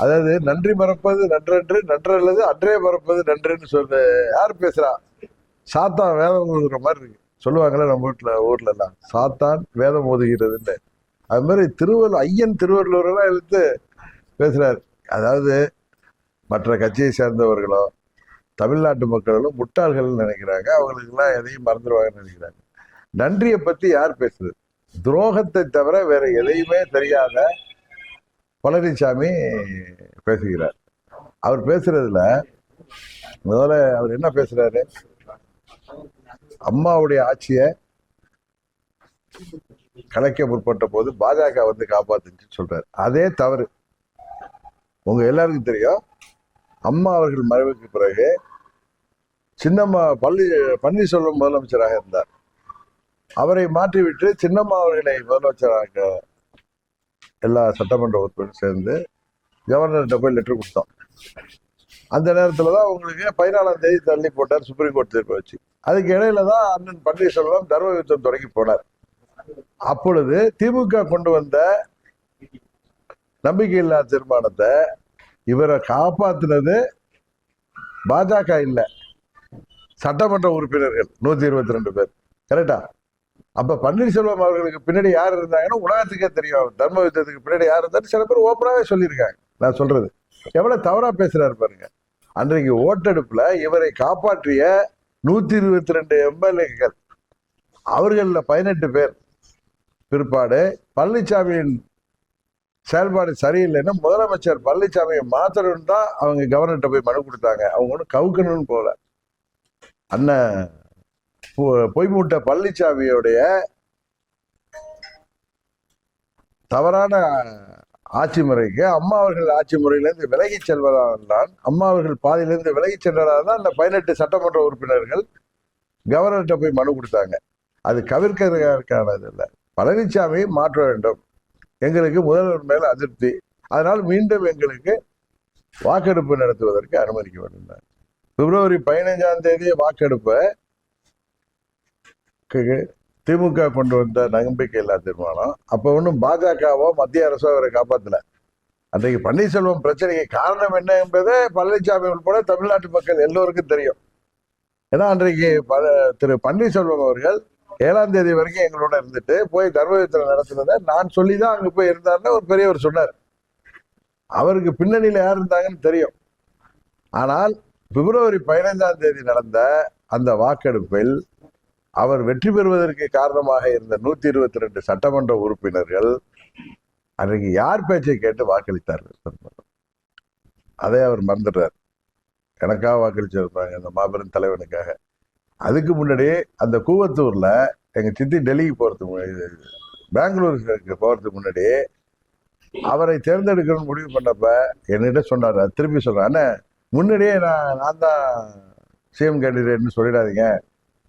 அதாவது நன்றி மறப்பது நன்றன்று, நன்றல்லது அன்றே மறப்பது நன்றுன்னு சொல்ற யார் பேசுறா? சாத்தான் வேதம் ஓதுகிற மாதிரி இருக்கு. சொல்லுவாங்கல்ல நம்ம ஊர்ல எல்லாம் சாத்தான் வேதம் ஓதுகிறதுன்னு. அது மாதிரி ஐயன் திருவள்ளுவர் எல்லாம் எடுத்து பேசுறாரு. அதாவது மற்ற கட்சியை சேர்ந்தவர்களோ தமிழ்நாட்டு மக்களும் முட்டாள்கள் நினைக்கிறாங்க. அவங்களுக்கு எல்லாம் எதையும் மறந்துடுவாங்கன்னு நினைக்கிறாங்க. நன்றியை பத்தி யார் பேசுறது? துரோகத்தை தவிர வேற எதையுமே தெரியாத பழனிசாமி பேசுகிறார். அவர் பேசுறதுல முதல்ல அவர் என்ன பேசுறாரு? அம்மாவுடைய ஆட்சியை கலைக்க முற்பட்ட போது பாஜக வந்து காப்பாத்துன்னு சொல்றாரு. அதே தவறு. உங்க எல்லாருக்கும் தெரியும், அம்மா அவர்கள் மறைவுக்கு பிறகு சின்னம்மா பன்னீர்செல்வம் முதலமைச்சராக இருந்தார். அவரை மாற்றிவிட்டு சின்னம்மா அவர்களை முதலமைச்சராக எல்லா சட்டமன்ற உறுப்பினரும் சேர்ந்து கவர்னர்கிட்ட போய் லெட்டர் கொடுத்தோம். அந்த நேரத்தில் தான் உங்களுக்கு 14ஆம் தேதி தள்ளி போட்டார் சுப்ரீம் கோர்ட் தீர்ப்பு வச்சு. அதுக்கு இடையில தான் அண்ணன் பன்னீர்செல்வம் தர்ம யுத்தம் தொடங்கி போனார். அப்பொழுது திமுக கொண்டு வந்த நம்பிக்கையில்லா தீர்மானத்தை இவரை காப்பாத்தினது பாஜக இல்ல, சட்டமன்ற உறுப்பினர்கள் 122 பேர். கரெக்டா? அப்ப பன்னீர்செல்வம் அவர்களுக்கு பின்னாடி யார் இருந்தாங்கன்னா உலகத்துக்கே தெரியும். தர்ம யுத்தத்துக்கு பின்னாடி யார் இருந்தாலும் சில பேர் ஓப்பனாவே சொல்லியிருக்காங்க. நான் சொல்றது எவ்வளவு தவறா பேசுறாரு பாருங்க. அன்றைக்கு ஓட்டெடுப்புல இவரை காப்பாற்றிய 122 எம்எல்ஏக்கள், அவர்கள 18 பேர் பிற்பாடு பழனிசாமியின் செயல்பாடு சரியில்லைன்னு முதலமைச்சர் பழனிசாமியை மாத்தணும்னு தான் அவங்க கவர்னர்கிட்ட போய் மனு கொடுத்தாங்க. அவங்க ஒன்றும் கவுக்கணும்னு போல. அண்ணன் பொய்மூட்ட பழனிசாமியோடைய தவறான ஆட்சி முறைக்கு அம்மா அவர்கள் ஆட்சி முறையிலிருந்து விலகி செல்வதால் தான், அம்மா அவர்கள் பாதியிலிருந்து விலகி சென்றதால் தான் அந்த 18 சட்டமன்ற உறுப்பினர்கள் கவர்னர்கிட்ட போய் மனு கொடுத்தாங்க. அது கவிர்க்கிறதுக்கானது இல்லை. பழனிசாமி மாற்ற வேண்டும், எங்களுக்கு முதல்வர் மேல அதிருப்தி, அதனால் மீண்டும் எங்களுக்கு வாக்கெடுப்பு நடத்துவதற்கு அனுமதிக்க வேண்டும். பிப்ரவரி 15ஆம் தேதி வாக்கெடுப்பை திமுக கொண்டு வந்த நம்பிக்கையில்லா தீர்மானம். அப்ப ஒன்றும் பாஜகவோ மத்திய அரசோ அவரை காப்பாத்தல. அன்றைக்கு பன்னீர்செல்வம் பிரச்சனைக்கு காரணம் என்ன என்பதை பழனிசாமி உட்பட தமிழ்நாட்டு மக்கள் எல்லோருக்கும் தெரியும். ஏன்னா அன்றைக்கு திரு பன்னீர்செல்வம் அவர்கள் 7ஆம் தேதி வரைக்கும் எங்களோட இருந்துட்டு போய் தர்ம யுத்தம் நடத்துனதை நான் சொல்லிதான் அங்க போய் இருந்தாருன்னு ஒரு பெரியவர் சொன்னார். அவருக்கு பின்னணியில யார் இருந்தாங்கன்னு தெரியும். ஆனால் பிப்ரவரி 15ஆம் தேதி நடந்த அந்த வாக்கெடுப்பில் அவர் வெற்றி பெறுவதற்கு காரணமாக இருந்த 122 சட்டமன்ற உறுப்பினர்கள் அன்றைக்கு யார் பேச்சை கேட்டு வாக்களித்தார்கள்? அதை அவர் மறந்துடுறார். எனக்காக வாக்களிச்சிருப்பாங்க அந்த மாபெரும் தலைவனுக்காக. அதுக்கு முன்னாடி அந்த கூவத்தூர்ல எங்க சித்தி டெல்லிக்கு போறதுக்கு முன்னாடி, பெங்களூருக்கு போறதுக்கு முன்னாடி அவரை தேர்ந்தெடுக்கணும்னு முடிவு பண்ணப்ப என்னிட்ட சொன்னார். திருப்பி சொல்றேன், முன்னாடியே நான் தான் சிஎம் கேண்டிடேட்னு சொல்லிடாதீங்க,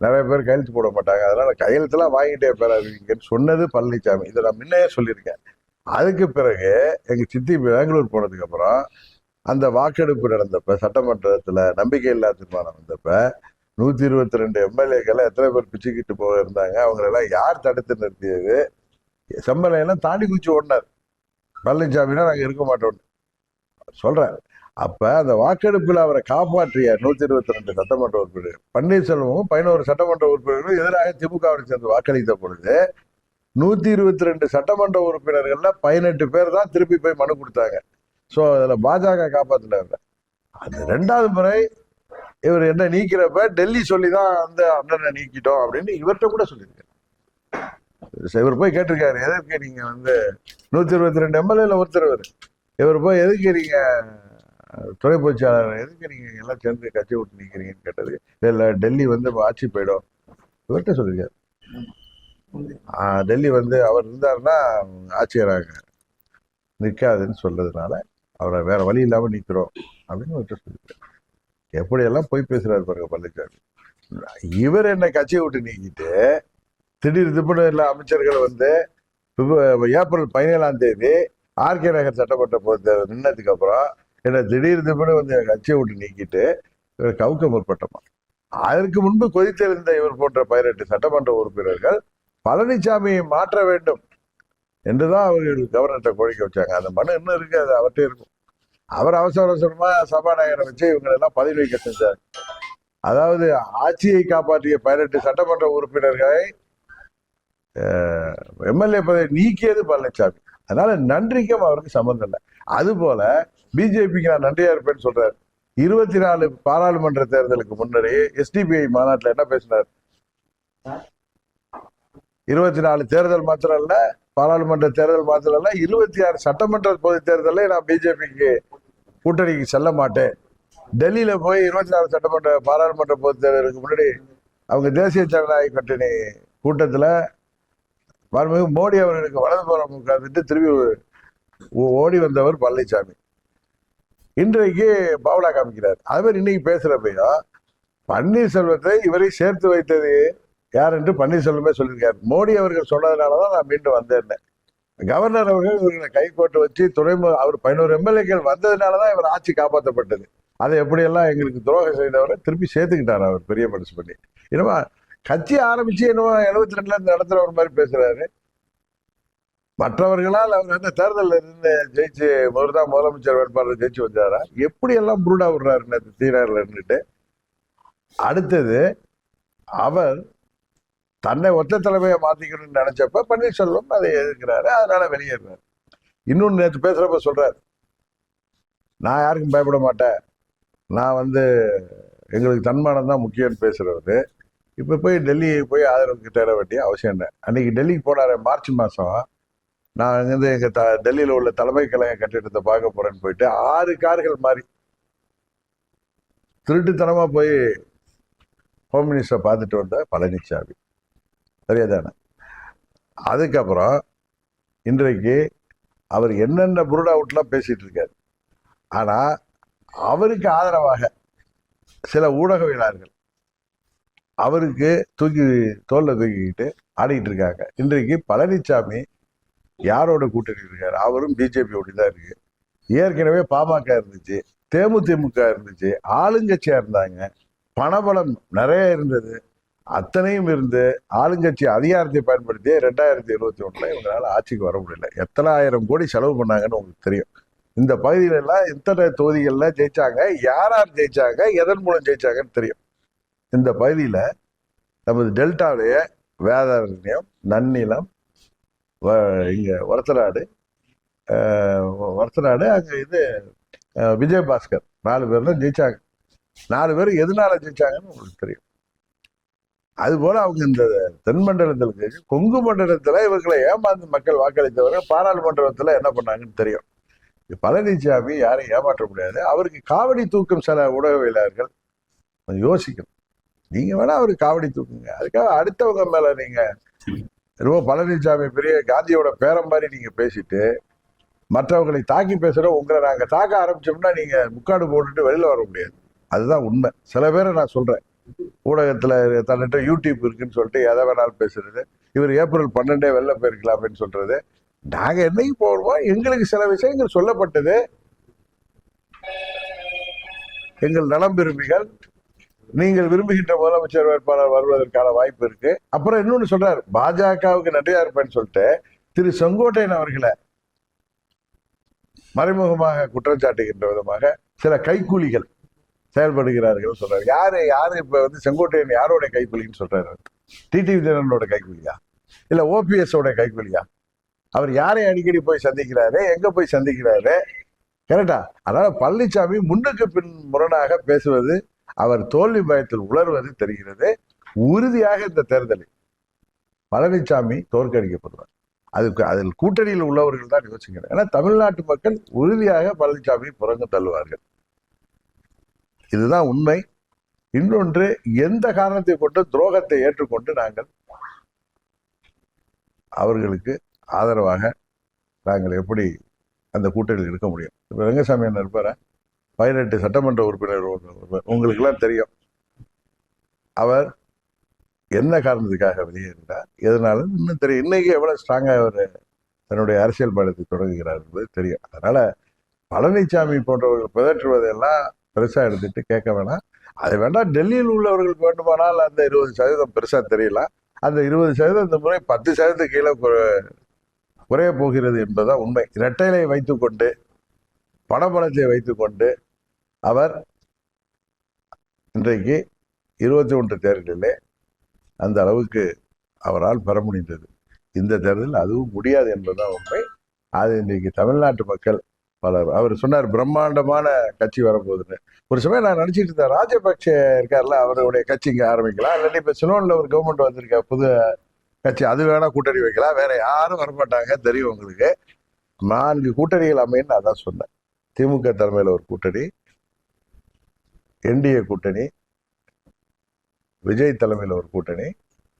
நிறைய பேர் கையெழுத்து போட மாட்டாங்க, அதனால கையெழுத்துலாம் வாங்கிட்டே பேராதீங்கன்னு சொன்னது பழனிசாமி. இதை நான் முன்னையே சொல்லியிருக்கேன். அதுக்கு பிறகு எங்க சித்தி பெங்களூர் போனதுக்கு அப்புறம் அந்த வாக்கெடுப்பு நடந்தப்ப, சட்டமன்றத்துல நம்பிக்கையில்லா தீர்மானம் வந்தப்ப 122 எம்எல்ஏக்களை எத்தனை பேர் பிச்சுக்கிட்டு போக இருந்தாங்க, அவங்களெல்லாம் யார் தடுத்து நிறுத்தியது? செம்மலையெல்லாம் தாண்டி குச்சி ஓடினார் பழனிசாமினா நாங்க இருக்க மாட்டோம் சொல்றேன். அப்ப அந்த வாக்கெடுப்பில் அவரை காப்பாற்றிய 122 சட்டமன்ற உறுப்பினர்கள், பன்னீர்செல்வமும் 11 சட்டமன்ற உறுப்பினர்களும் எதிராக திமுகவை சேர்ந்து வாக்களித்த பொழுது 122 சட்டமன்ற உறுப்பினர்கள்ல 18 பேர் தான் திருப்பி போய் மனு கொடுத்தாங்க. சோ அதுல பாஜக காப்பாத்துல. அது 2வது முறை இவர் என்ன நீக்கிறப்ப டெல்லி சொல்லிதான் அந்த அண்ணனை நீக்கிட்டோம் அப்படின்னு இவர்கிட்ட கூட சொல்லியிருக்காரு. இவர் போய் கேட்டிருக்காரு, எதற்கு நீங்க 122 எம்எல்ஏல ஒருத்தர் இவர் போய் எதுக்கு நீங்க துணை பொதுச்செயலாளர், எதுக்கு நீங்க எல்லாம் சேர்ந்து கட்சி விட்டு நீக்கிறீங்கன்னு கேட்டது. இல்ல டெல்லி ஆட்சி போயிடும் இவர்கிட்ட சொல்லியிருக்காரு. டெல்லி அவர் இருந்தாருன்னா ஆட்சியராக நிற்காதுன்னு சொல்றதுனால அவரை வேற வழி இல்லாம நிக்கிறோம் அப்படின்னு அவர்கிட்ட சொல்லியிருக்காரு. எப்படியெல்லாம் போய் பேசுறாரு பாருங்க பழனிசாமி. இவர் என்ன கட்சியை விட்டு நீக்கிட்டு திடீர் திடீர்னு எல்லா அமைச்சர்கள் ஏப்ரல் 17ஆம் தேதி ஆர்கே நகர் சட்டமன்ற பொறுத்த நின்னதுக்கு அப்புறம் என்ன திடீர் திடீர்னு கட்சியை விட்டு நீக்கிட்டு இவர் கவுக்க முற்பட்டமா. அதற்கு முன்பு கொதித்தெழுந்த இவர் போன்ற 18 சட்டமன்ற உறுப்பினர்கள் பழனிசாமியை மாற்ற வேண்டும் என்றுதான் அவர்கள் கவர்னர்கிட்ட கோரிக்கை வச்சாங்க. அந்த மனு இன்னும் இருக்கு, அது அவர்கிட்ட இருக்கும். அவர் அவசர அவசரமா சபாநாயகரை வச்சு இவங்க எல்லாம் பதவி நீக்க செஞ்சார். அதாவது ஆட்சியை காப்பாற்றிய 18 சட்டமன்ற உறுப்பினர்களை எம்எல்ஏ பதவி நீக்கியது பழனிசாமி. அதனால நன்றிக்கும் அவருக்கு சம்பந்தம் இல்லை. அது போல பிஜேபிக்கு நான் நன்றியா இருப்பேன்னு சொல்றாரு. 24 பாராளுமன்ற தேர்தலுக்கு முன்னாடி எஸ்டிபிஐ மாநாட்டில் என்ன பேசினார்? 24 தேர்தல் மாத்திரம் இல்ல, பாராளுமன்ற தேர்தல் மாத்திரம் இல்ல, 26 சட்டமன்ற பொது தேர்தலில் நான் பிஜேபிக்கு கூட்டணிக்கு செல்ல மாட்டேன். டெல்லியில போய் 24 சட்டமன்ற பாராளுமன்ற பொது தேர்தலுக்கு முன்னாடி அவங்க தேசிய ஜனநாயக கூட்டணி கூட்டத்துல மோடி அவர்களுக்கு வலதுபுறம் உட்கார்ந்துட்டு திரும்பி ஓடி வந்தவர் பழனிசாமி. இன்றைக்கு பாவலா காமிக்கிறார். அது மாதிரி இன்னைக்கு பேசுறப்பையும் பன்னீர்செல்வத்தை இவரை சேர்த்து வைத்தது யார் என்று பன்னீர்செல்வமே சொல்லியிருக்காரு. மோடி அவர்கள் சொன்னதுனாலதான் நான் மீண்டும் வந்தேன். கவர்னர் அவர்கள் இவர்களை கை கோட்டு வச்சு அவர் 11 எம்எல்ஏக்கள் வந்ததுனாலதான் இவர் ஆட்சி காப்பாற்றப்பட்டது. அதை எப்படியெல்லாம் எங்களுக்கு துரோகம் செய்தவரை திருப்பி சேர்த்துக்கிட்டார் அவர் பெரிய மனசு பண்ணி. என்னமா கட்சி ஆரம்பிச்சு என்னவோ 72ல இருந்து நடத்துறவர் மாதிரி பேசுறாரு. மற்றவர்களால் அவர் என்ன தேர்தலில் இருந்து ஜெயிச்சு முதலமைச்சர் வேட்பாளர் ஜெயிச்சு வந்தாரா? எப்படி எல்லாம் புருடா விடுறாரு தீராரில் இருந்துட்டு. அடுத்தது அவர் தன்னை ஒத்த தலைமையை மாத்திக்கணும்னு நினைச்சப்ப பன்னீர்செல்வம் அதை எதிர்க்கிறாரு, அதனால வெளியேறாரு. இன்னொன்னு நேற்று பேசுறப்ப சொல்றாரு, நான் யாருக்கும் பயப்பட மாட்டேன், நான் எங்களுக்கு தன்மானம் தான் முக்கியம்னு பேசுறது. இப்ப போய் டெல்லி போய் ஆதரவுக்கு தேட வேண்டிய அவசியம் இல்லை. அன்னைக்கு டெல்லிக்கு போனாரு மார்ச் மாசம். நான் எங்க டெல்லியில உள்ள தலைமை கழக கட்டிடத்தை பார்க்க போறேன்னு போயிட்டு 6 கார்கள் மாறி திருட்டுத்தனமா போய் ஹோம் மினிஸ்டரை பார்த்துட்டு வந்த பழனிசாமி. சரியாதானே? அதுக்கப்புறம் இன்றைக்கு அவர் என்னென்ன புருடா அவுட்லாம் பேசிட்டு இருக்காரு. ஆனா அவருக்கு ஆதரவாக சில ஊடகவியலாளர்கள் அவருக்கு தோல்ல தூக்கிக்கிட்டு ஆடிட்டு இருக்காங்க. இன்றைக்கு பழனிசாமி யாரோட கூட்டணி இருக்காரு? அவரும் பிஜேபியோட தான் இருக்கு. ஏற்கனவே பாமக இருந்துச்சு, தேமுதிமுக இருந்துச்சு, ஆளுங்கட்சியா இருந்தாங்க, பணபலம் நிறைய இருந்தது. அத்தனையும் இருந்து ஆளுங்கட்சி அதிகாரத்தை பயன்படுத்தி 2021 இவங்களால ஆட்சிக்கு வர முடியல. எத்தனை ஆயிரம் கோடி செலவு பண்ணாங்கன்னு உங்களுக்கு தெரியும். இந்த பகுதியில எல்லாம் எத்தனை தொகுதிகள்ல ஜெயிச்சாங்க, யார் ஜெயிச்சாங்க, எதன் மூலம் ஜெயிச்சாங்கன்னு தெரியும். இந்த பகுதியில நமது டெல்டாவிலேயே வேதாரண்யம், நன்னிலம், இங்க ஒரத்தநாடு, அங்க விஜயபாஸ்கர் 4 பேர் தான் ஜெயிச்சாங்க. 4 பேர் எதனால ஜெயிச்சாங்கன்னு உங்களுக்கு தெரியும். அது போல அவங்க இந்த தென்மண்டலத்தில் கொங்கு மண்டலத்துல இவர்களை ஏமாந்து மக்கள் வாக்களித்தவரை பாராளுமன்றத்துல என்ன பண்ணாங்கன்னு தெரியும். பழனிசாமி யாரையும் ஏமாற்ற முடியாது. அவருக்கு காவடி தூக்கும் சில ஊடகவியலாளர்கள் யோசிக்கணும். நீங்க வேணா அவருக்கு காவடி தூக்குங்க, அதுக்காக அடுத்தவங்க மேல நீங்க ரொம்ப பழனிசாமி பெரிய காந்தியோட பேரம் மாதிரி நீங்க பேசிட்டு மற்றவர்களை தாக்கி பேசுற உங்களை நாங்க தாக்க ஆரம்பிச்சோம்னா நீங்க முக்காடு போட்டுட்டு வெளியில வர முடியாது. அதுதான் உண்மை. சில பேரை நான் சொல்றேன், ஊடகத்துல தன்னிட்ட யூடியூப் இருக்குன்னு சொல்லிட்டு எதை வேணாலும் பேசுறது. இவர் ஏப்ரல் 12 வெளில போயிருக்கலாம்னு சொல்றது. நாங்க என்னைக்கு போடுவோம், எங்களுக்கு சில விஷயங்கள் சொல்லப்பட்டது. எங்கள் நலம் விரும்பிகள், நீங்கள் விரும்புகின்ற முதலமைச்சர் வேட்பாளர் வருவதற்கான வாய்ப்பு இருக்கு. அப்புறம் இன்னொன்னு சொல்றாரு, பாஜகவுக்கு நன்றியா இருப்பேன்னு சொல்லிட்டு திரு செங்கோட்டையன் அவர்களை மறைமுகமாக குற்றச்சாட்டுகின்ற விதமாக சில கைக்கூலிகள் செயல்படுகிறார்கள் சொல்றாரு. யாரு இப்ப செங்கோட்டையன் யாரோட கைக்கூலின்னு சொல்றாரு? டிடிவி தினகரனோட கைக்கூலியா, இல்ல ஓபிஎஸ் ஓட கைக்கூலியா? அவர் யாரை அடிக்கடி போய் சந்திக்கிறாரு, எங்க போய் சந்திக்கிறாரு? கரெக்டா? அதனால பழனிசாமி முன்னுக்கு பின் முரணாக பேசுவது, அவர் தோல்வி பயத்தில் உளர்வது தெரிகிறது. உறுதியாக இந்த தேர்தலில் பழனிசாமி தோற்கடிக்கப்படுவார். அதில் கூட்டணியில் உள்ளவர்கள் தான் யோசிக்கிறார். ஏன்னா தமிழ்நாட்டு மக்கள் உறுதியாக பழனிசாமி புறங்கு தள்ளுவார்கள். இதுதான் உண்மை. இன்னொன்று, எந்த காரணத்தை கொண்டு துரோகத்தை ஏற்றுக்கொண்டு நாங்கள் அவர்களுக்கு ஆதரவாக நாங்கள் எப்படி அந்த கூட்டணியில் இருக்க முடியும்? இப்ப ரங்கசாமி என்ன இருப்பார 18 சட்டமன்ற உறுப்பினர் உங்களுக்கு எல்லாம் தெரியும். அவர் என்ன காரணத்துக்காக வெளியேறினார், எதனால இன்னும் தெரியும். இன்னைக்கு எவ்வளவு ஸ்ட்ராங்கா அவர் தன்னுடைய அரசியல் பயணத்தை தொடங்குகிறார் என்பது தெரியும். அதனால பழனிசாமி போன்றவர்கள் பிதற்றுவதெல்லாம் பெருசா எடுத்துட்டு கேட்க வேணாம். அது வேண்டாம். டெல்லியில் உள்ளவர்களுக்கு வேண்டுமானால் அந்த 20% பெருசா தெரியலாம். அந்த 20% இந்த முறை 10% கீழே குறைய போகிறது என்பதுதான் உண்மை. இரட்டைலை வைத்துக் கொண்டு பணபலத்தை வைத்துக்கொண்டு அவர் இன்றைக்கு 21 தேர்தலிலே அந்த அளவுக்கு அவரால் பெற முடிந்தது. இந்த தேர்தலில் அதுவும் முடியாது என்பதுதான் உண்மை. அது இன்றைக்கு தமிழ்நாட்டு மக்கள் பலர் அவர் சொன்னார் பிரம்மாண்டமான கட்சி வரப்போகுதுன்னு. ஒரு சமயம் நான் நினைச்சிட்டு இருந்தேன், ராஜபக்சே இருக்கார்ல, அவருடைய கட்சி இங்கே ஆரம்பிக்கலாம், இல்லாட்டி இப்போ சிலோனில் ஒரு கவர்மெண்ட் வந்திருக்க புது கட்சி, அது வேணா கூட்டணி வைக்கலாம், வேற யாரும் வரமாட்டாங்க தெரியும் உங்களுக்கு. 4 கூட்டணிகள் அமைன்னு அதான் சொன்னேன். திமுக தலைமையில் ஒரு கூட்டணி, என்டிஏ கூட்டணி, விஜய் தலைமையில் ஒரு கூட்டணி,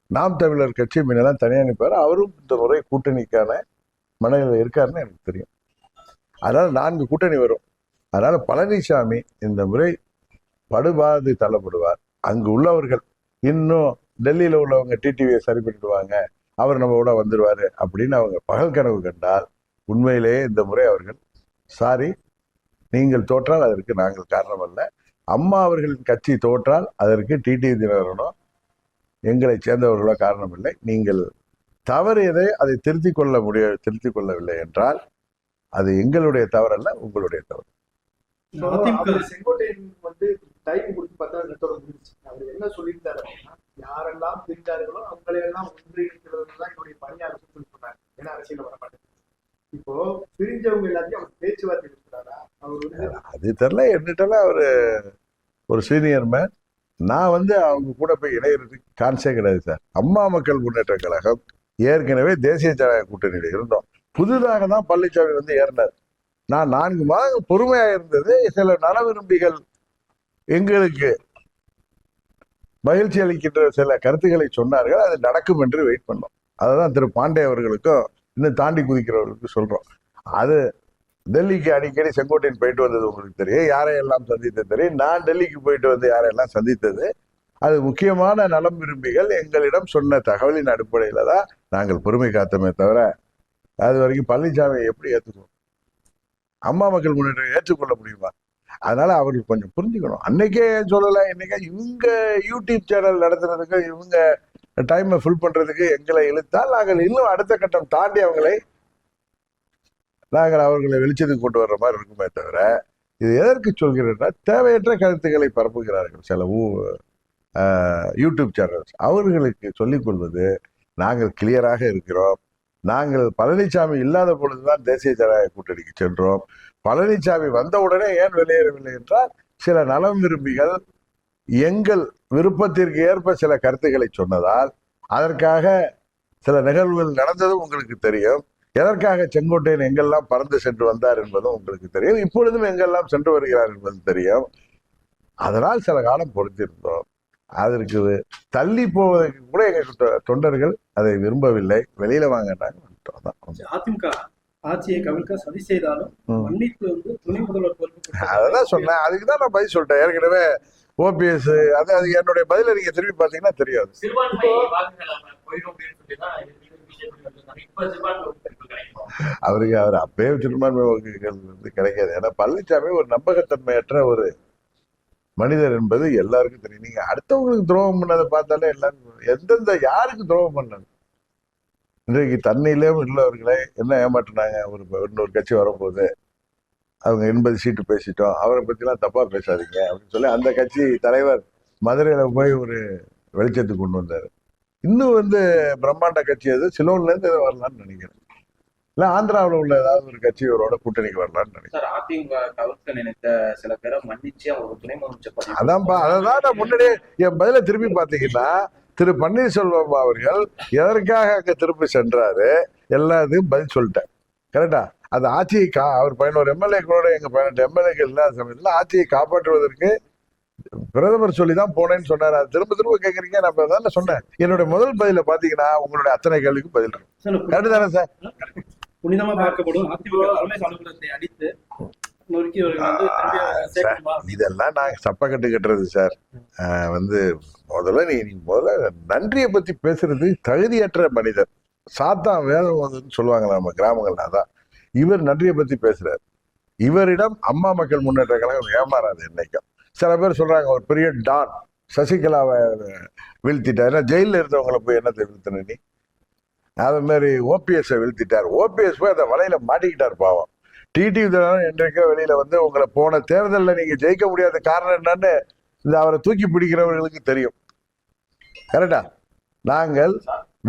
நாம் தமிழர் கட்சி முன்னெல்லாம் தனியாக நிற்பார், அவரும் இந்த முறை கூட்டணிக்கான மனநிலையில் இருக்காருன்னு எனக்கு தெரியும். அதனால 4 கூட்டணி வரும். அதனால பழனிசாமி இந்த முறை படுபாது தள்ளப்படுவார். அங்கு உள்ளவர்கள் இன்னும் டெல்லியில உள்ளவங்க டிடிவியை சரி பண்ணிடுவாங்க, அவர் நம்ம கூட வந்துடுவாரு அப்படின்னு அவங்க பகல் கனவு கண்டால், உண்மையிலேயே இந்த முறை அவர்கள் சாரி, நீங்கள் தோற்றால் அதற்கு நாங்கள் காரணம் அல்ல, அம்மா அவர்களின் கட்சி தோற்றால் அதற்கு டிடிவி தினகரனோ எங்களை சேர்ந்தவர்களோ காரணம் இல்லை. நீங்கள் தவறியதை அதை திருத்திக் கொள்ளவில்லை என்றால் அது எங்களுடைய தவறல்ல, உங்களுடைய தவறு. செங்கோட்டையன் வந்து டைம் கொடுத்து 10 நிமிஷத்தோட முடிஞ்சிச்சு. அவர் என்ன சொல்லியிருந்தாரு அப்படின்னா, யாரெல்லாம் பிரிந்தார்களோ அவங்களையெல்லாம் ஒன்றிணைக்கிறது தான் என்னுடைய பணியா இருக்குன்னு சொன்னாங்க. ஏன்னா அரசியல வர மாட்டேங்குது. இப்போ பிரிஞ்சவங்க எல்லாத்தையும் அவர் பேச்சுவார்த்தை இருக்கிறாரா? அவர் அது தெரியல. என்னட்டெல்லாம் அவரு ஒரு சீனியர் மேன். நான் அவங்க கூட போய் இணையறதுக்கு சான்ஸே கிடையாது சார். அம்மா மக்கள் முன்னேற்ற கழகம் ஏற்கனவே தேசிய ஜனநாயக கூட்டணியில் இருந்தோம். புதிதாக தான் பழனிசாமி ஏறினார். நான் 4 மாதம் பொறுமையாக இருந்தது. சில நல விரும்பிகள் எங்களுக்கு மகிழ்ச்சி அளிக்கின்ற சில கருத்துக்களை சொன்னார்கள். அது நடக்கும் என்று வெயிட் பண்ணோம். அதுதான் திரு பாண்டே அவர்களுக்கும் இன்னும் தாண்டி குதிக்கிறவர்களுக்கு சொல்றோம். அது டெல்லிக்கு அடிக்கடி செங்கோட்டையன் போயிட்டு வந்தது உங்களுக்கு தெரியும், யாரையெல்லாம் சந்தித்தது தெரியும். நான் டெல்லிக்கு போயிட்டு வந்து யாரையெல்லாம் சந்தித்தது, அது முக்கியமான நலம் விரும்பிகள் எங்களிடம் சொன்ன தகவலின் அடிப்படையில தான் நாங்கள் பொறுமை காத்தமே தவிர, அது வரைக்கும் பழனிசாமியை எப்படி ஏற்றுக்கணும்? அம்மா மக்கள் முன்னேற்றம் ஏற்றுக்கொள்ள முடியுமா? அதனால அவர்கள் கொஞ்சம் புரிஞ்சுக்கணும். அன்னைக்கே சொல்லலை, இன்னைக்கே இவங்க யூடியூப் சேனல் நடத்துறதுக்கு, இவங்க டைமை ஃபுல் பண்றதுக்கு எங்களை இழுத்தால் நாங்கள் இன்னும் அடுத்த கட்டம் தாண்டி அவர்களை வெளிச்சத்துக்கு கொண்டு வர்ற மாதிரி இருக்குமே தவிர, இது எதற்கு சொல்கிறேன்னா, தேவையற்ற கருத்துக்களை பரப்புகிறார்கள் சில யூடியூப் சேனல்ஸ். அவர்களுக்கு சொல்லிக் கொள்வது, நாங்கள் கிளியராக இருக்கிறோம், நாங்கள் பழனிசாமி இல்லாத பொழுதுதான் தேசிய ஜனநாயக கூட்டணிக்கு சென்றோம், பழனிசாமி வந்தவுடனே ஏன் வெளியேறவில்லை என்றால், சில நலம் விரும்பிகள் எங்கள் விருப்பத்திற்கு ஏற்ப சில கருத்துக்களை சொன்னதால், அதற்காக சில நிகழ்வுகள் நடந்ததும் உங்களுக்கு தெரியும். எதற்காக செங்கோட்டையன் எங்கெல்லாம் பறந்து சென்று வந்தார் என்பதும் உங்களுக்கு தெரியும். இப்பொழுதும் எங்கெல்லாம் சென்று வருகிறார் என்பதும் தெரியும். அதனால் சில காலம் பொறுத்திருந்தோம். அதற்கு தள்ளி போவதற்கு கூட எங்க தொண்டர்கள் அதை விரும்பவில்லை. வெளியில வாங்கிட்டாங்க. அதிமுக ஆட்சியை கவிழ்க்க சதி செய்தாலும் மன்னிப்பு துணை முதல்வர் அதான் சொன்னேன். அதுக்குதான் நான் பதில் சொல்லிட்டேன் ஏற்கனவே. ஓபிஎஸ் அது என்னுடைய பதில நீங்க திரும்பி பாத்தீங்கன்னா தெரியாது. அவர் அப்பவே சிறுபான்மை வாக்குகள் கிடைக்காது. ஏன்னா பழனிசாமி ஒரு நம்பகத்தன்மையற்ற ஒரு மனிதர் என்பது எல்லாருக்கும் தெரியும். நீங்க அடுத்தவங்களுக்கு துரோகம் பண்ணதை பார்த்தாலே எல்லாரும் யாருக்கு துரோகம் பண்ணது? இன்றைக்கு தண்ணியிலே உள்ளவர்களே என்ன ஏமாற்றினாங்க. இன்னொரு கட்சி வரும்போது அவங்க 80 சீட்டு பேசிட்டோம், அவரை பத்திலாம் தப்பா பேசாதீங்க அப்படின்னு சொல்லி அந்த கட்சி தலைவர் மதுரையில போய் ஒரு வெளிச்சத்துக்கு கொண்டு வந்தாரு. இன்னும் பிரம்மாண்ட கட்சி அது சிலோன்ல இருந்து வரலான்னு நினைக்கிறேன். இல்ல ஆந்திராவில் உள்ள ஏதாவது ஒரு கட்சி இவரோட கூட்டணிக்கு வரலான்னு நினைக்கிறேன். அதிமுக கவிழ்க்க நினைத்த சில பேரை மன்னிச்சு அவங்க துணை முதலமைச்சர் அதான்ப்பா. அதான் நான் முன்னாடியே என் பதில திரும்பி பாத்தீங்கன்னா, திரு பன்னீர்செல்வம் அவர்கள் எதற்காக அங்க திருப்பி சென்றாரு எல்லாத்தையும் பதில் சொல்லிட்டேன். கரெக்டா? அது ஆட்சியை அவர் 11 எம்எல்ஏக்களோட எங்க 18 எம்எல்ஏக்கள் இல்லாத சமயத்துல ஆட்சியை காப்பாற்றுவதற்கு பிரதமர் சொல்லிதான் போனேன்னு சொன்னாரு. அது திரும்ப திரும்ப கேட்கறீங்க. நான் தான் சொன்னேன். என்னுடைய முதல் பதில பாத்தீங்கன்னா உங்களுடைய அத்தனை கேள்விக்கும் பதில் இருக்கு. கரெக்டு தானே சார்? புனிதமா பார்க்கப்படும் அதிமுக தலைமை அலுவலகத்தை அடித்து இதெல்லாம் நாங்க சப்பக்கட்டு கட்டுறது சார். முதல்ல நன்றியை பத்தி பேசுறது தகுதியற்ற மனிதர். சாத்தான் வேதம் சொல்லுவாங்களா நம்ம கிராமங்கள்ல. அதான் இவர் நன்றியை பத்தி பேசுறாரு. இவரிடம் அம்மா மக்கள் முன்னேற்ற கழகம் ஏமாறாது என்னைக்கும். சில பேர் சொல்றாங்க ஒரு பெரிய டான் சசிகலாவை வீழ்த்திட்டார், ஜெயில இருந்தவங்களை போய் என்ன வீழ்த்தின நீ? அது மாதிரி ஓபிஎஸ் வீழ்த்திட்டார். ஓபிஎஸ் போய் அந்த வலையில மாட்டிக்கிட்டார் பாவம். டிடிவி தினகரன் என்றைக்கோ வெளியில வந்து உங்களை போன தேர்தலில் நீங்க ஜெயிக்க முடியாத காரணம் என்னன்னு இந்த அவரை தூக்கி பிடிக்கிறவர்களுக்கு தெரியும். கரெக்டா? நாங்கள்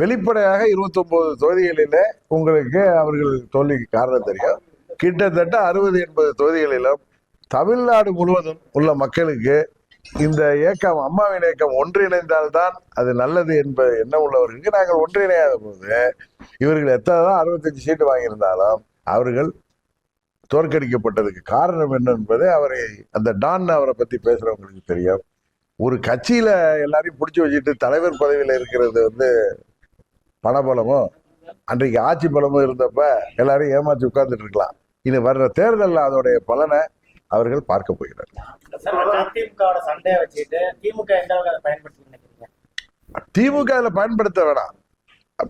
வெளிப்படையாக 29 தொகுதிகளில உங்களுக்கு அவர்கள் தோல்விக்கு காரணம் தெரியும். கிட்டத்தட்ட 60-80 தொகுதிகளிலும் தமிழ்நாடு முழுவதும் உள்ள மக்களுக்கு இந்த இயக்கம், அம்மாவின் இயக்கம் ஒன்றிணைந்தால்தான் அது நல்லது என்பது எண்ணம் உள்ளவர்களுக்கு நாங்கள் ஒன்றிணையாத போது இவர்கள் எத்தனைதான் 65 சீட்டு வாங்கியிருந்தாலும் அவர்கள் தோற்கடிக்கப்பட்டதுக்கு காரணம் என்ன என்பது அவரை அந்த டான் அவரை பத்தி பேசுறவங்களுக்கு தெரியும். ஒரு கட்சியில எல்லாரையும் பிடிச்சி வச்சுட்டு தலைவர் பதவியில இருக்கிறது வந்து பணபலமும் அன்றைக்கு ஆட்சி பலமும் இருந்தப்ப எல்லாரையும் ஏமாற்றி உட்கார்ந்துட்டு இருக்கலாம். இனி வர்ற தேர்தலில் அதோடைய பலனை அவர்கள் பார்க்க போகிறார். திமுக அதுல பயன்படுத்த வேணாம்.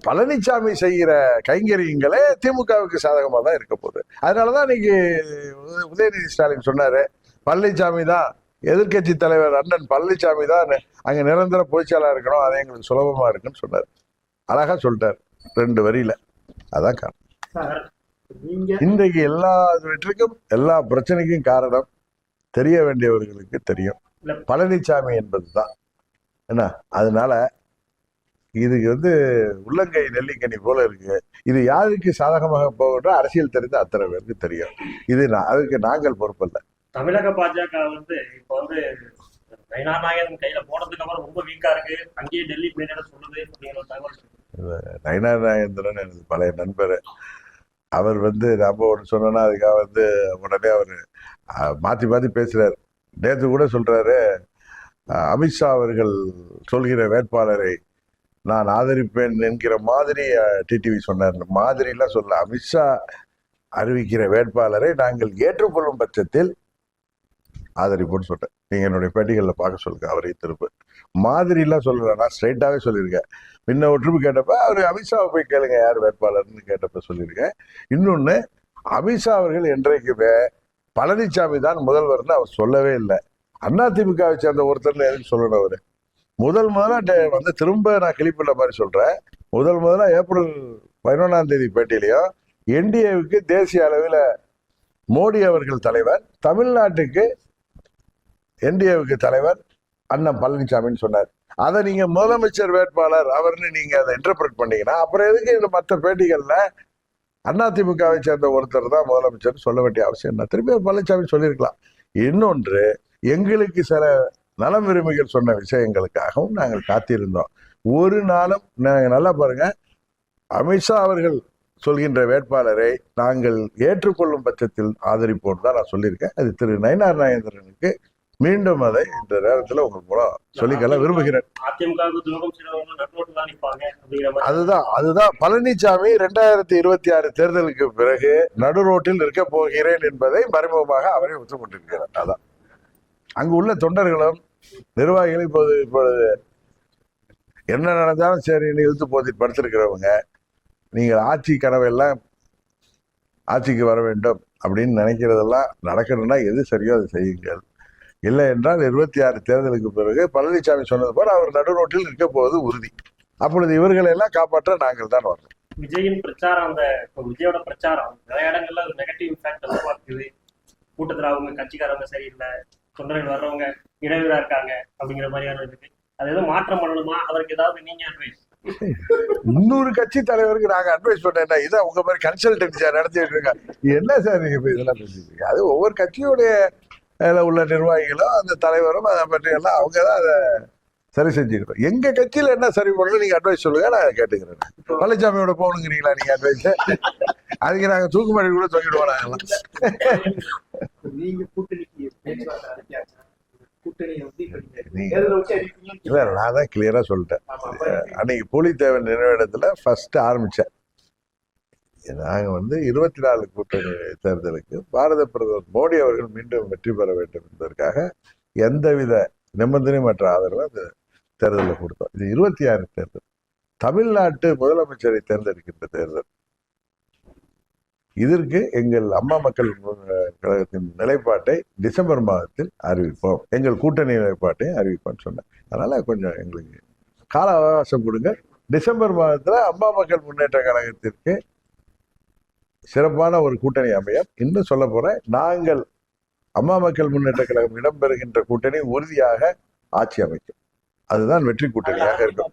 பழனிசாமி செய்கிற கைங்கரியங்களே திமுகவுக்கு சாதகமா தான் இருக்க போகுது. அதனாலதான் இன்னைக்கு உதயநிதி ஸ்டாலின் சொன்னாரு, பழனிசாமி தான் எதிர்கட்சி தலைவர் அண்ணன் பழனிசாமி தான் அங்க நிரந்தர பொதுச்செயலாளர் இருக்கணும், அது எங்களுக்கு சுலபமா இருக்குன்னு சொன்னார். அழகா சொல்லிட்டார் 2 வரியில. அதான் காரணம். இன்றைக்கு எல்லா வெற்றிக்கும் எல்லா பிரச்சனைக்கும் காரணம் தெரிய வேண்டியவர்களுக்கு தெரியும், பழனிசாமி என்பதுதான். என்ன, அதனால இதுக்கு வந்து உள்ளங்கை நெல்லிக்கனி போல இருக்கு. இது யாருக்கு சாதகமாக போகின்ற அரசியல் தெரிந்த அத்தனை பேருக்கு தெரியும். இது அதுக்கு நாங்கள் பொறுப்பல்ல. தமிழக பாஜக வந்து இப்ப வந்து நயனாநாயகன் கையில போனதுக்கு அப்புறம் ரொம்ப வீக்கா இருக்கு, அங்கேயே டெல்லி மேலிட சொல்லுது அப்படிங்கிற ஒரு தகவல். நயனாநாயகன் எனது பழைய நண்பர். அவர் வந்து நம்ம ஒன்று சொன்னோன்னா அதுக்காக வந்து உடனே அவர் மாற்றி மாற்றி பேசுறாரு. நேற்று கூட சொல்றாரு, அமித்ஷா அவர்கள் சொல்கிற வேட்பாளரை நான் ஆதரிப்பேன் என்கிற மாதிரி டிடிவி சொன்னார். மாதிரிலாம் சொல்ல, அமித்ஷா அறிவிக்கிற வேட்பாளரை நாங்கள் ஏற்றுக்கொள்ளும் பட்சத்தில் ஆதரிப்போன்னு சொல்றேன். நீங்க என்னுடைய பேட்டிகளில் பார்க்க சொல்லுங்க. அவரை திரும்ப மாதிரிலாம் சொல்லல, நான் ஸ்ட்ரைட்டாவே சொல்லியிருக்கேன். முன்ன ஒரு ட்ரிப் கேட்டப்ப அவர் அமித்ஷாவை போய் கேளுங்க யார் வேட்பாளர்னு கேட்டப்ப சொல்லியிருக்கேன். இன்னொன்னு, அமித்ஷா அவர்கள் என்றைக்குமே பழனிசாமி தான் முதல்வர்னு அவர் சொல்லவே இல்லை. அதிமுகவை சேர்ந்த ஒருத்தர்னு எதுக்கு சொல்லணும்? அவரு முதல்ல வந்து திரும்ப நான் கிளிப்பிள்ள மாதிரி சொல்றேன். முதல்ல ஏப்ரல் 11ஆம் தேதி பேட்டியிலையும் என்டிஏவுக்கு தேசிய அளவில் மோடி அவர்கள் தலைவர், தமிழ்நாட்டுக்கு என்டிஏவுக்கு தலைவர் அண்ணன் பழனிசாமின்னு சொன்னார். அதை நீங்க முதலமைச்சர் வேட்பாளர் அவர்னு நீங்க அதை இன்டர்பிரட் பண்ணீங்கன்னா அப்புறம் எதுக்கு இந்த மற்ற பேட்டிகள்ல அதிமுகவை சேர்ந்த ஒருத்தர் தான் முதலமைச்சர் சொல்ல வேண்டிய அவசியம் என்ன? திருப்பி பழனிசாமி சொல்லியிருக்கலாம். இன்னொன்று, எங்களுக்கு சில நலம் விரும்பிகள் சொன்ன விஷயங்களுக்காகவும் நாங்கள் காத்திருந்தோம். ஒரு நாளும் நாங்கள் நல்லா பாருங்க, அமித்ஷா அவர்கள் சொல்கின்ற வேட்பாளரை நாங்கள் ஏற்றுக்கொள்ளும் பட்சத்தில் ஆதரிப்போம் தான் நான் சொல்லியிருக்கேன். அது திரு நயினார் நாகேந்திரனுக்கு மீண்டும் அதை இந்த நேரத்தில் உங்க மூலம் சொல்லிக்கல விரும்புகிறேன். அதுதான் பழனிசாமி 2026 தேர்தலுக்கு பிறகு நடு ரோட்டில் இருக்க போகிறேன் என்பதை மறைமுகமாக அவரே ஒத்துக்கொண்டிருக்கிறார். அதான் அங்கு உள்ள தொண்டர்களும் நிர்வாகிகளும் இப்பொழுது என்ன நடந்தாலும் சரி இழுத்து போதி படுத்திருக்கிறவங்க, நீங்கள் ஆட்சி கனவெல்லாம் ஆட்சிக்கு வர வேண்டும் அப்படின்னு நினைக்கிறதெல்லாம் நடக்கணும்னா எது சரியோ அதை செய்யுங்கள். இல்லை என்றால் 26 தேர்தலுக்கு பிறகு பழனிசாமி சொன்னது போல அவர் நடுரோட்டில் இருக்க போவது உறுதி. அப்பொழுது இவர்களை எல்லாம் காப்பாற்ற நாங்கள் தான் வரணும். விஜயின் பிரச்சாரம், அந்த விஜயோட பிரச்சாரம் நிறைய இடங்கள்ல நெகட்டிவ் இம்பாக்ட் உருவாக்குது. கூட்டத்தில் அவங்க கட்சிக்காரவங்க சரியில்லை, தொண்டர்கள் வர்றவங்க இடையூறா இருக்காங்க அப்படிங்கிற மாதிரியான இருக்கு. அது எதுவும் மாற்றம் பண்ணணுமா? அதற்கு ஏதாவது நீங்க அட்வைஸ்? இன்னொரு கட்சி தலைவருக்கு நாங்க அட்வைஸ் பண்ணேன். இதான் உங்க மாதிரி கன்சல்டன்சி நடத்திட்டு இருக்காங்க. என்ன சார் நீங்க இதெல்லாம் பேசிட்டு? அது ஒவ்வொரு கட்சியோடைய உள்ள நிர்வாகிகளும் அந்த தலைவரும் அதை பற்றி எல்லாம் அவங்க தான் அதை சரி செஞ்சுக்கிறோம். எங்க கட்சியில என்ன சரி பண்ணணும் நீங்க அட்வைஸ் சொல்லுங்க, நான் கேட்டுக்கிறேன். பழனிசாமியோட போகணுங்கிறீங்களா நீங்க அட்வைஸ்? அதுக்கு நாங்க தூக்குமாடி கூட தொங்கிடுவோம் நாங்கெல்லாம். நீங்க கூட்டணிக்கு இல்ல, நான் தான் கிளியரா சொல்லிட்டேன். அன்னைக்கு பூலித்தேவன் நினைவிடத்துல ஃபர்ஸ்ட் ஆரம்பிச்சேன். நாங்க வந்து 24 கூட்டணி தேர்தலுக்கு பாரத பிரதமர் மோடி அவர்கள் மீண்டும் வெற்றி பெற வேண்டும் என்பதற்காக எந்தவித நிபந்தனையற்ற ஆதரவு அந்த தேர்தலில் கொடுத்தோம். இது 26 தேர்தல், தமிழ்நாட்டு முதலமைச்சரை தேர்ந்தெடுக்கின்ற தேர்தல். இதற்கு எங்கள் அம்மா மக்கள் கழகத்தின் நிலைப்பாட்டை டிசம்பர் மாதத்தில் அறிவிப்போம், எங்கள் கூட்டணி நிலைப்பாட்டை அறிவிப்போம்னு சொன்னேன். அதனால கொஞ்சம் எங்களுக்கு கால அவகாசம் கொடுங்க. டிசம்பர் மாதத்துல அம்மா மக்கள் முன்னேற்ற கழகத்திற்கு சிறப்பான ஒரு கூட்டணி அமையும். இன்னும் சொல்ல போறேன், நாங்கள் அம்மா மக்கள் முன்னேற்ற கழகம் இடம்பெறுகின்ற கூட்டணி உறுதியாக ஆட்சி அமைக்கும். அதுதான் வெற்றி கூட்டணியாக இருக்கும்.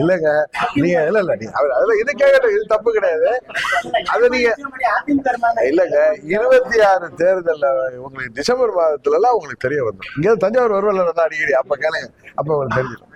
இல்லங்க, நீங்க இல்ல நீ அதுல இது கேட்கட்டும், இது தப்பு கிடையாது. அது நீங்க இல்லங்க, 26 தேர்தல்ல உங்களுக்கு டிசம்பர் மாதத்துல எல்லாம் உங்களுக்கு தெரிய வந்துடும். இங்க தஞ்சாவூர் வருவாங்க அடிக்கடி, அப்ப கேளுங்க, அப்ப உங்களுக்கு தெரிஞ்சிடும்.